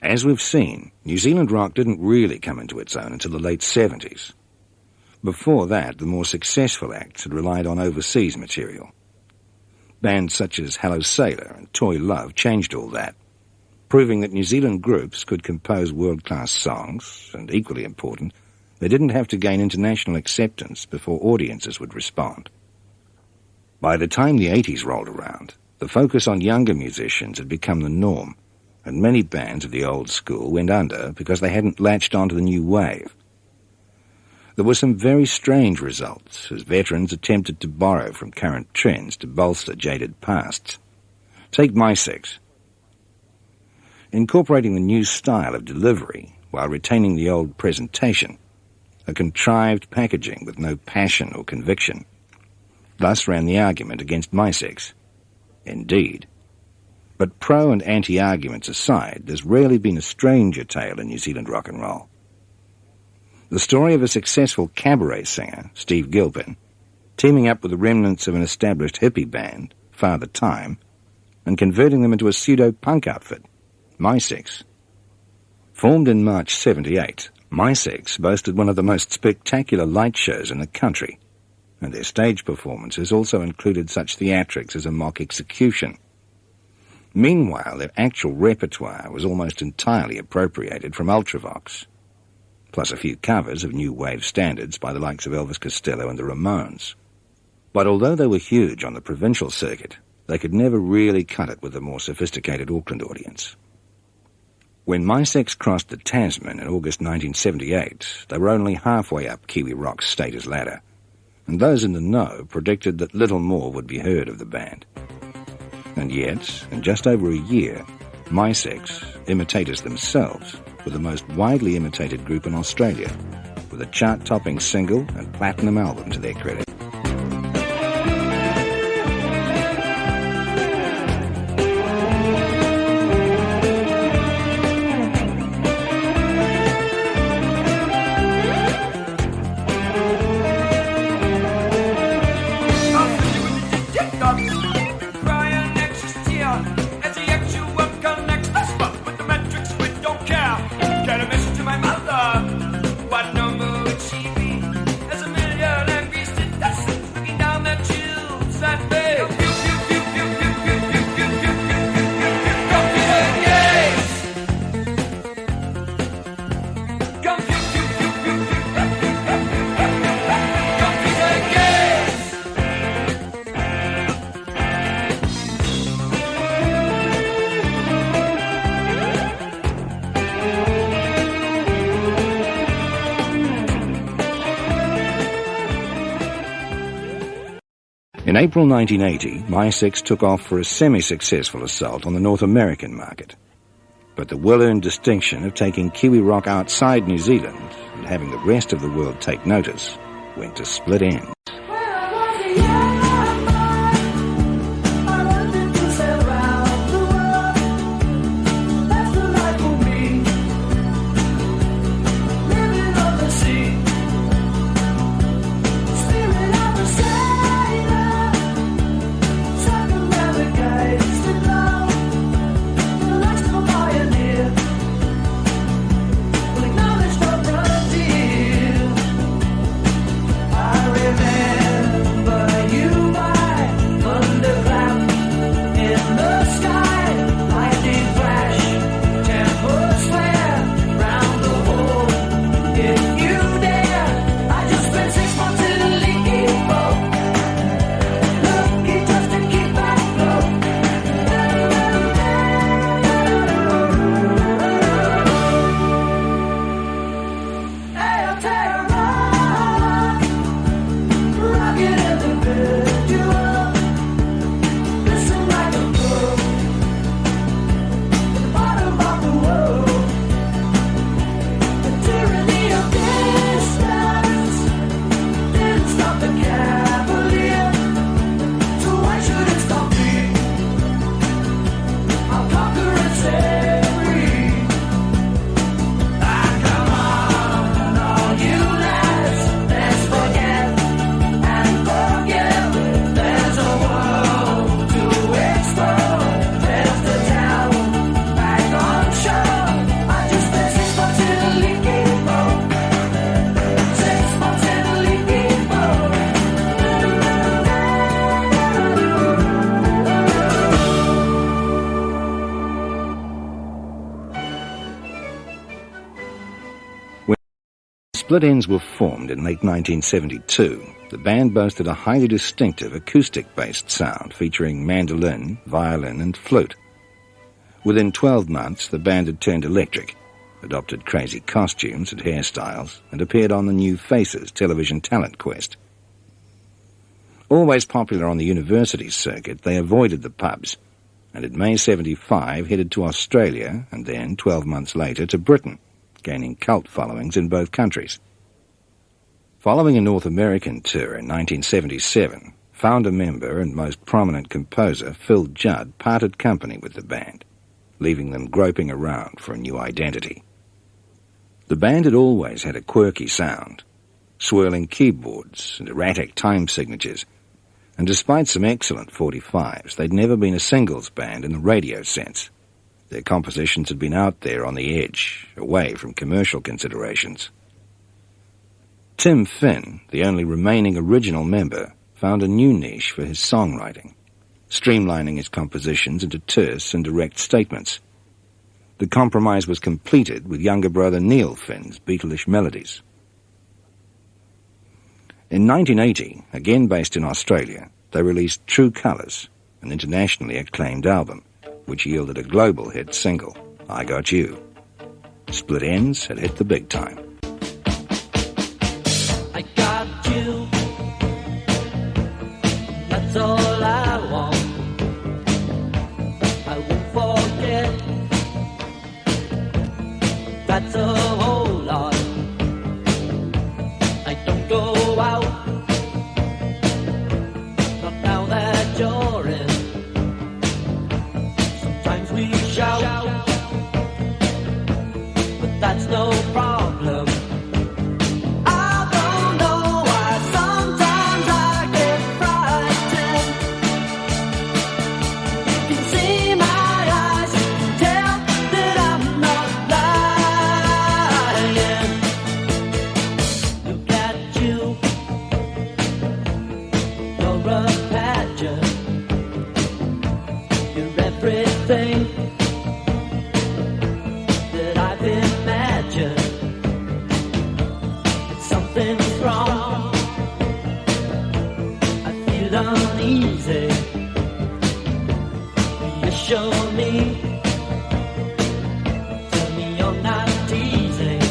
As we've seen, New Zealand rock didn't really come into its own until the late 70s. Before that, the more successful acts had relied on overseas material. Bands such as Hello Sailor and Toy Love changed all that, proving that New Zealand groups could compose world-class songs, and equally important, they didn't have to gain international acceptance before audiences would respond. By the time the 80s rolled around, the focus on younger musicians had become the norm, and many bands of the old school went under because they hadn't latched onto the new wave. There were some very strange results as veterans attempted to borrow from current trends to bolster jaded pasts. Take My Six. Incorporating the new style of delivery while retaining the old presentation, a contrived packaging with no passion or conviction. Thus ran the argument against My Six. Indeed. But pro and anti-arguments aside, there's rarely been a stranger tale in New Zealand rock and roll. The story of a successful cabaret singer, Steve Gilpin, teaming up with the remnants of an established hippie band, Father Time, and converting them into a pseudo-punk outfit, My Six. Formed in March 78, My Six boasted one of the most spectacular light shows in the country, and their stage performances also included such theatrics as a mock execution. Meanwhile, their actual repertoire was almost entirely appropriated from Ultravox, plus a few covers of new wave standards by the likes of Elvis Costello and the Ramones. But although they were huge on the provincial circuit, they could never really cut it with the more sophisticated Auckland audience. When My Six crossed the Tasman in August 1978, they were only halfway up Kiwi rock's status ladder, and those in the know predicted that little more would be heard of the band. And yet, in just over a year, My Six, imitators themselves, were the most widely imitated group in Australia, with a chart-topping single and platinum album to their credit. In April 1980, My Six took off for a semi-successful assault on the North American market. But the well-earned distinction of taking Kiwi rock outside New Zealand and having the rest of the world take notice went to split ends. Remember Split Enz were formed in late 1972. The band boasted a highly distinctive acoustic-based sound featuring mandolin, violin and flute. Within 12 months, the band had turned electric, adopted crazy costumes and hairstyles, and appeared on the New Faces television talent quest. Always popular on the university circuit, they avoided the pubs, and in May 75 headed to Australia and then, 12 months later, to Britain, gaining cult followings in both countries. Following a North American tour in 1977, founder member and most prominent composer Phil Judd parted company with the band, leaving them groping around for a new identity. The band had always had a quirky sound, swirling keyboards and erratic time signatures, and despite some excellent 45s, they'd never been a singles band in the radio sense. Their compositions had been out there on the edge, away from commercial considerations. Tim Finn, the only remaining original member, found a new niche for his songwriting, streamlining his compositions into terse and direct statements. The compromise was completed with younger brother Neil Finn's Beatlish melodies. In 1980, again based in Australia, they released True Colours, an internationally acclaimed album, which yielded a global hit single, I Got You. Split Enz had hit the big time. I got you, that's all I want. I won't forget, that's a whole lot. I don't go out, not now that you're in. Sometimes we shout, but that's no problem. That I've imagined, something's wrong. I feel uneasy. Reassure me. Tell me you're not teasing.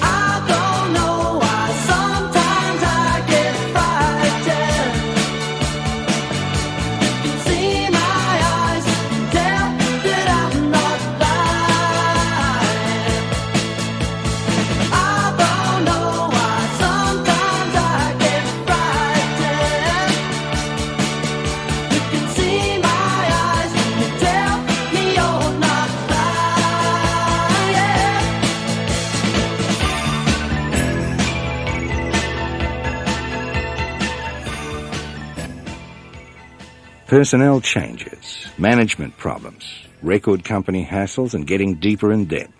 I don't know why sometimes I get frightened. You can see my eyes, tell that I'm not lying. I don't know why sometimes I get frightened. You can see my eyes, you tell me you're not lying. Personnel changes, management problems, record company hassles, and getting deeper in debt.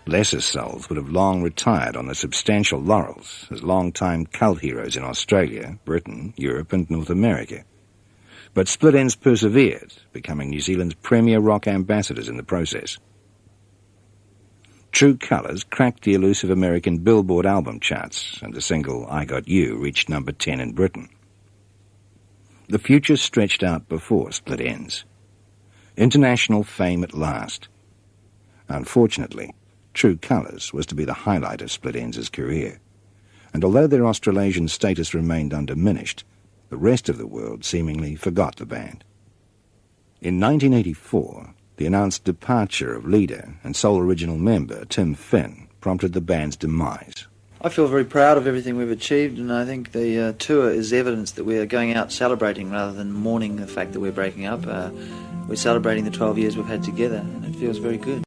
Lesser souls would have long retired on their substantial laurels as long-time cult heroes in Australia, Britain, Europe, and North America. But Split Enz persevered, becoming New Zealand's premier rock ambassadors in the process. True Colours cracked the elusive American Billboard album charts, and the single I Got You reached number 10 in Britain. The future stretched out before Split Enz. International fame at last. Unfortunately, True Colours was to be the highlight of Split Enz's career, and although their Australasian status remained undiminished, the rest of the world seemingly forgot the band. In 1984, the announced departure of leader and sole original member Tim Finn prompted the band's demise. I feel very proud of everything we've achieved, and I think the tour is evidence that we're going out celebrating rather than mourning the fact that we're breaking up. We're celebrating the 12 years we've had together, and it feels very good.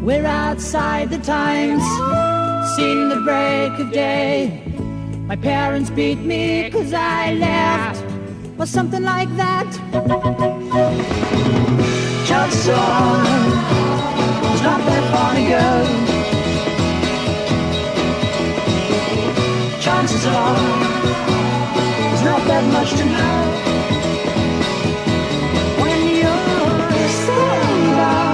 We're outside the Times, seen the break of day. My parents beat me 'cause I left, or something like that. Chances are it's not that far to go. Chances are there's not that much to know. When you're standing by,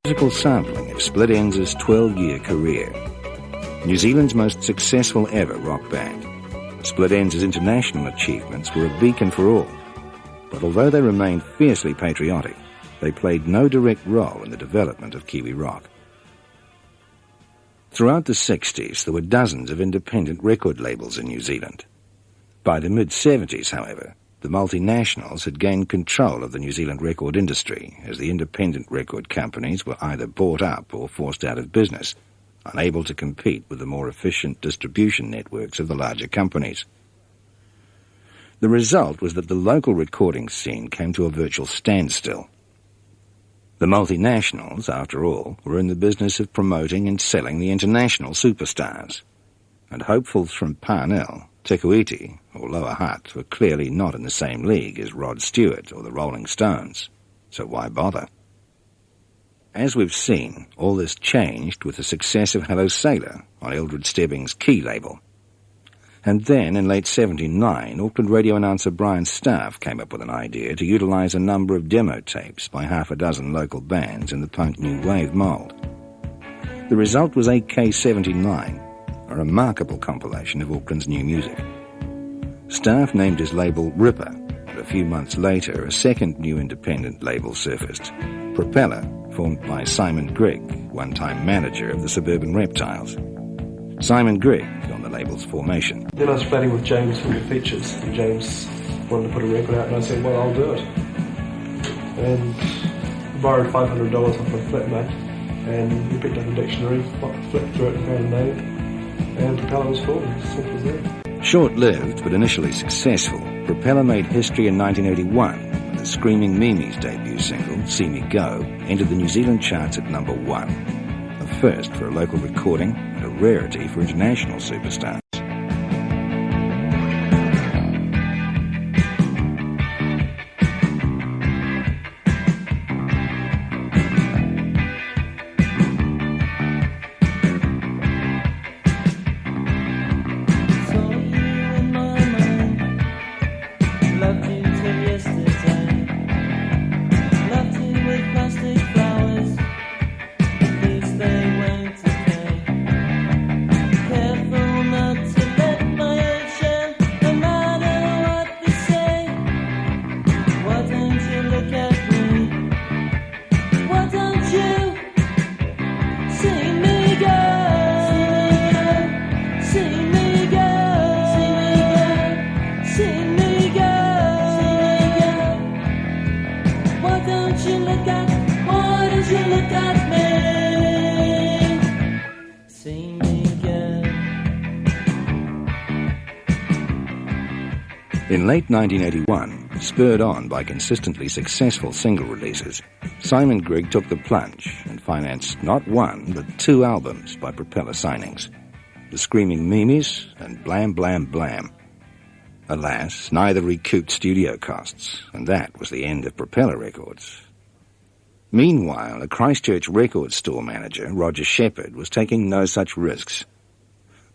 musical sampling of Split Enz' 12-year career. New Zealand's most successful ever rock band. Split Enz' international achievements were a beacon for all, but although they remained fiercely patriotic, they played no direct role in the development of Kiwi rock. Throughout the 60s, there were dozens of independent record labels in New Zealand. By the mid-70s, however, the multinationals had gained control of the New Zealand record industry as the independent record companies were either bought up or forced out of business, unable to compete with the more efficient distribution networks of the larger companies. The result was that the local recording scene came to a virtual standstill. The multinationals, after all, were in the business of promoting and selling the international superstars, and hopefuls from Parnell, Te Kuiti, or Lower Hutt were clearly not in the same league as Rod Stewart or the Rolling Stones, so why bother? As we've seen, all this changed with the success of Hello Sailor on Eldred Stebbing's Key label. And then, in late '79, Auckland radio announcer Brian Staff came up with an idea to utilise a number of demo tapes by half a dozen local bands in the punk new wave mould. The result was AK-79, a remarkable compilation of Auckland's new music. Staff named his label Ripper, and a few months later a second new independent label surfaced, Propeller, formed by Simon Grigg, one-time manager of the Suburban Reptiles. Simon Grigg on the label's formation. Then I was flatting with James from the Features, and James wanted to put a record out, and I said, well, I'll do it. And borrowed $500 off my flatmate, and we picked up a dictionary, flipped through it and found a name, and Propeller was formed. As simple as that. Short-lived but initially successful, Propeller made history in 1981 when the Screaming Mimi's debut single, See Me Go, entered the New Zealand charts at number 1, a first for a local recording and a rarity for international superstars. In late 1981, spurred on by consistently successful single releases, Simon Grigg took the plunge and financed not one but 2 albums by Propeller signings, The Screaming Mimis and Blam Blam Blam. Alas, neither recouped studio costs, and that was the end of Propeller Records. Meanwhile, a Christchurch record store manager, Roger Shepherd, was taking no such risks.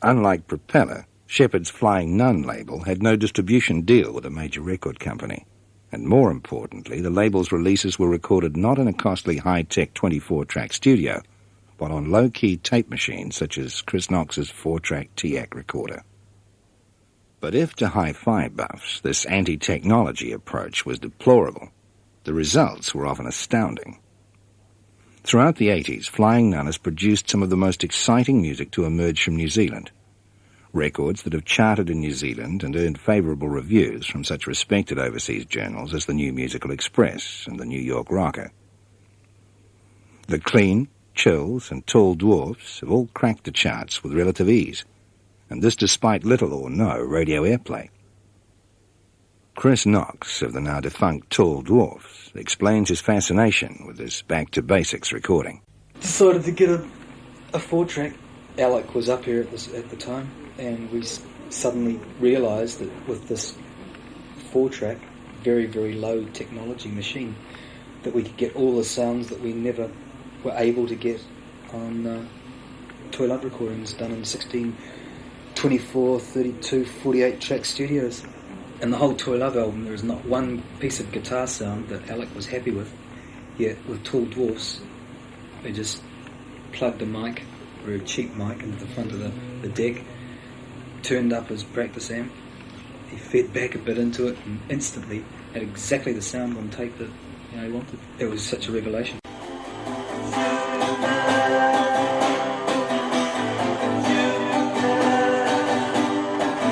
Unlike Propeller, Shepherd's Flying Nun label had no distribution deal with a major record company. And more importantly, the label's releases were recorded not in a costly high-tech 24-track studio, but on low-key tape machines such as Chris Knox's 4-track TAC recorder. But if to hi-fi buffs this anti-technology approach was deplorable, the results were often astounding. Throughout the 80s, Flying Nun has produced some of the most exciting music to emerge from New Zealand. Records that have charted in New Zealand and earned favourable reviews from such respected overseas journals as the New Musical Express and the New York Rocker. The Clean, Chills and Tall Dwarfs have all cracked the charts with relative ease, and this despite little or no radio airplay. Chris Knox of the now defunct Tall Dwarfs explains his fascination with this back-to-basics recording. Decided to get a 4-track. Alec was up here at the time, and we suddenly realised that with this 4-track, very, very low technology machine, that we could get all the sounds that we never were able to get on Toy Love recordings done in 16, 24, 32, 48-track studios. And the whole Toy Love album, there is not one piece of guitar sound that Alec was happy with, yet with Tall Dwarfs, They just plugged a mic, or a cheap mic, into the front of the deck, turned up his practice amp, he fed back a bit into it, and instantly had exactly the sound on tape that he wanted. It was such a revelation.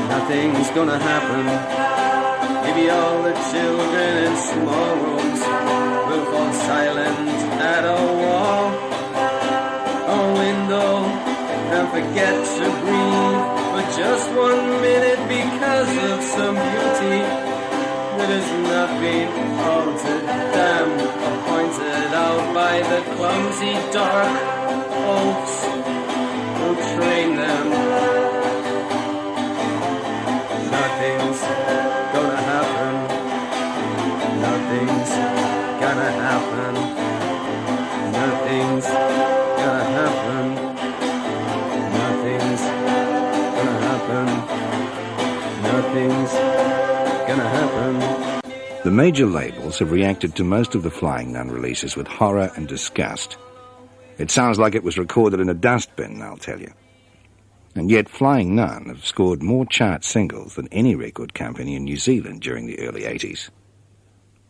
Nothing's gonna happen. Maybe all the children in small rooms will fall silent at a wall or window and forget to breathe for just 1 minute because of some beauty that has not been altered, damned, or pointed out by the clumsy dark oaks who train them. Nothing's gonna happen. Nothing's gonna happen. Nothing's gonna happen. Nothing's gonna happen. Nothing's gonna happen. The major labels have reacted to most of the Flying Nun releases with horror and disgust. It sounds like it was recorded in a dustbin, I'll tell you. And yet Flying Nun have scored more chart singles than any record company in New Zealand during the early 80s.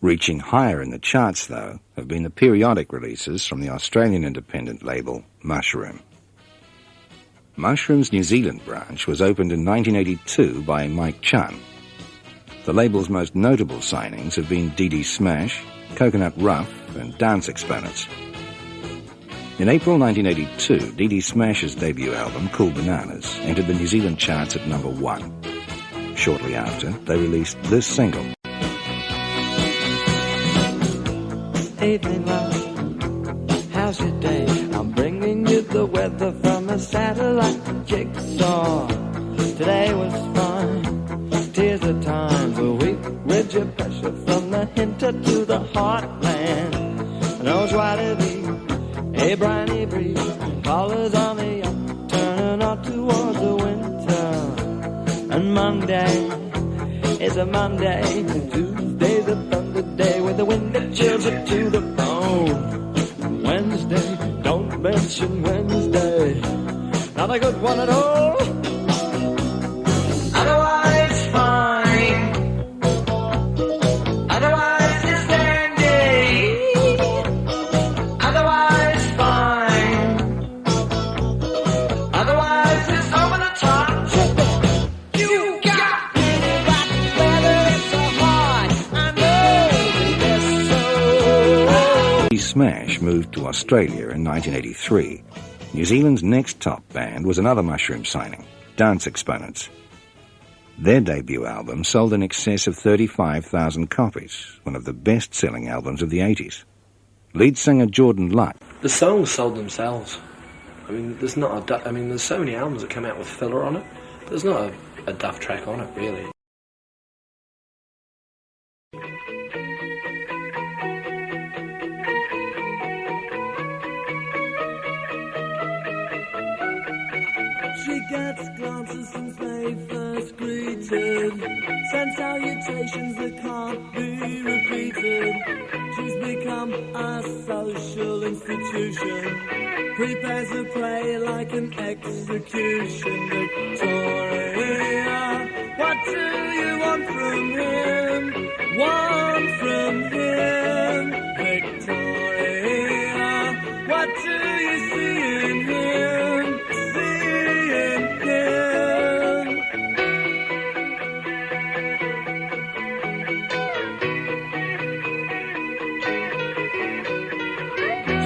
Reaching higher in the charts, though, have been the periodic releases from the Australian independent label Mushroom. Mushroom's New Zealand branch was opened in 1982 by Mike Chun. The label's most notable signings have been Dee Smash, Coconut Rough and Dance Exponents. In April 1982, Dee Smash's debut album, Cool Bananas, entered the New Zealand charts at number 1. Shortly after, they released this single. Evening, love, how's your day? I'm bringing you the weather from a satellite jigsaw. Today was fine, tears of times a week with your pressure from the hinter to the heartland. Knows why to be a briny breeze, collars on the up, turning on towards the winter. And Monday is a Monday, and Tuesday's a thunder day with the wind that chills it to the bone. Wednesday, don't mention Wednesday, not a good one at all. Otherwise fine, otherwise it's dandy, otherwise fine, otherwise it's over the top. You got me, but whether it's so hard, I know it's so. Dee Smash moved to Australia in 1983. New Zealand's next top band was another Mushroom signing, Dance Exponents. Their debut album sold in excess of 35,000 copies, one of the best-selling albums of the 80s. Lead singer Jordan Luck. The songs sold themselves. I mean, there's so many albums that come out with filler on it. There's not a duff track on it, really. She gets glances since they first greeted, sends salutations that can't be repeated. She's become a social institution, prepares a prey like an execution. Victoria, what do you want from him? Want from him? Victoria, what do you see in him?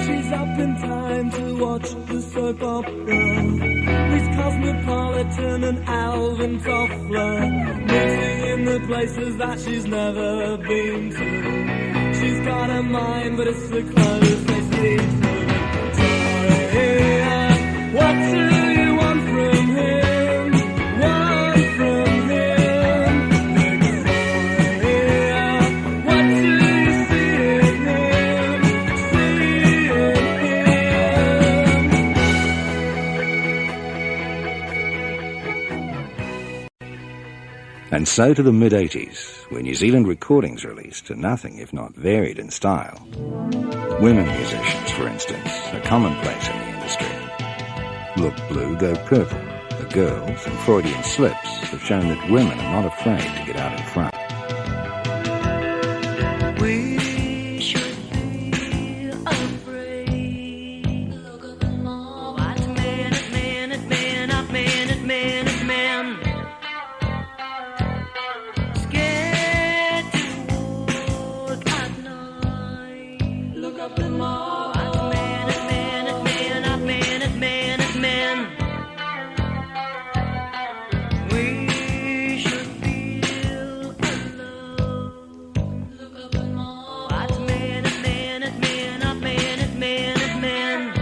She's up in time to watch the soap opera. He's Cosmopolitan and Alvin Toffler, mixing in the places that she's never been to. She's got a mind, but it's the clothes they see to. Victoria, what do you want from him? Want from him? Victoria, what do you see in him? See in him. And so to the mid-80s, where New Zealand recordings released to nothing if not varied in style. Women musicians, for instance, are commonplace in the industry. Look blue, go purple. The girls and Freudian slips have shown that women are not afraid to get out in front. We should be afraid. Look at them all. Watch men at men at men at men at men at men. Scared to walk at night. Look up them all. Watch men at men at men at men at men at men. We should feel alone. Look up them all. Watch men at men at men at men at men at men.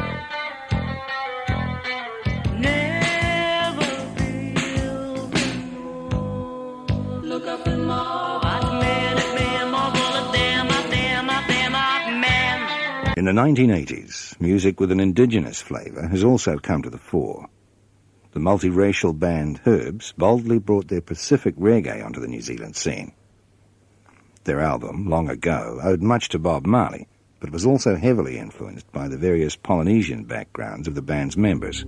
Never feel more. Look up them all. Watch men at men, more bullet them at them at them at men. In the 1980s, music with an indigenous flavour has also come to the fore. The multiracial band Herbs boldly brought their Pacific reggae onto the New Zealand scene. Their album, Long Ago, owed much to Bob Marley, but was also heavily influenced by the various Polynesian backgrounds of the band's members.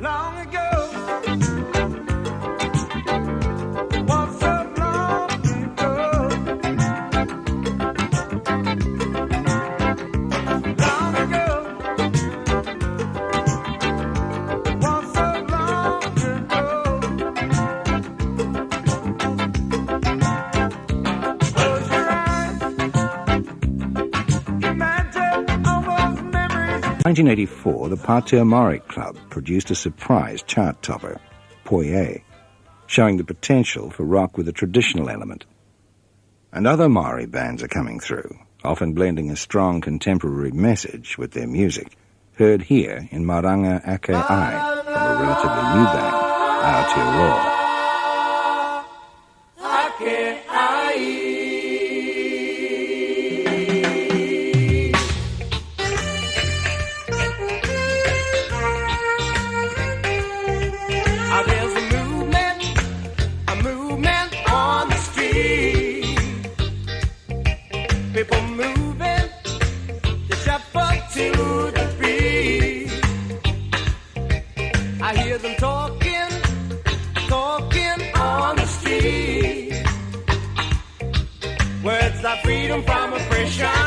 Long ago, once so long ago. Long ago, once so long ago. Close your eyes, imagine all those memories. In 1984, the Pater Maori Club produced a surprise chart topper, Poye, showing the potential for rock with a traditional element. And other Maori bands are coming through, often blending a strong contemporary message with their music, heard here in Maranga Ake Ai, from a relatively new band, Aotearoa. There's a movement on the street. People moving, they shuffle to the beat. I hear them talking on the street. Words like freedom from oppression.